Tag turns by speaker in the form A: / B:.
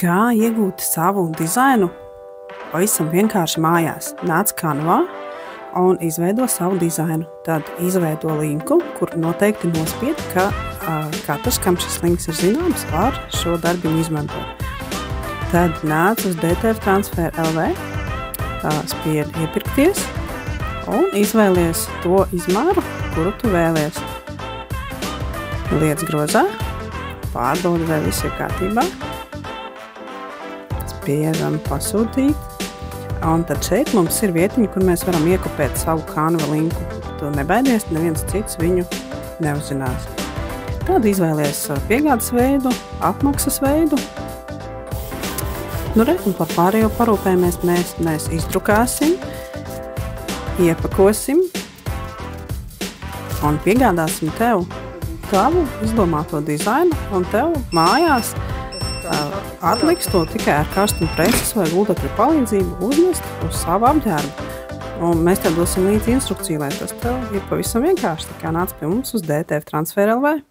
A: Kā iegūt savu dizainu pavisam vienkārši mājās. Nāc Canvā un izveido savu dizainu. Tad izveido linku, kur noteikti nospied, ka katrs, kam šis links ir zināms, var šo darbiņu izmantot. Tad nāc uz DTF Transfer LV, spied iepirkties un izvēlies to izmēru, kuru tu vēlies. Liec grozā, pārbaudi, vai viss ir kārtībā. Spiežam pasūtīt. Un tad šeit mums ir vietiņa, kur mēs varam iekopēt savu Canva linku. Tu nebaidies, neviens cits viņu neuzzinās. Tad izvēlies piegādes veidu, apmaksas veidu. Nu re, un par pārējo parūpējamies mēs izdrukāsim, iepakosim un piegādāsim tev tavu izdomāto dizainu, un tev mājās atliks to tikai ar karstumu preces vai gultakļu palīdzību uznest uz savu apģērbu. Un mēs tev dosim līdzi instrukciju, lai tas tev ir pavisam vienkārši. Tā kā nāc pie mums uz DTF Transfer LV.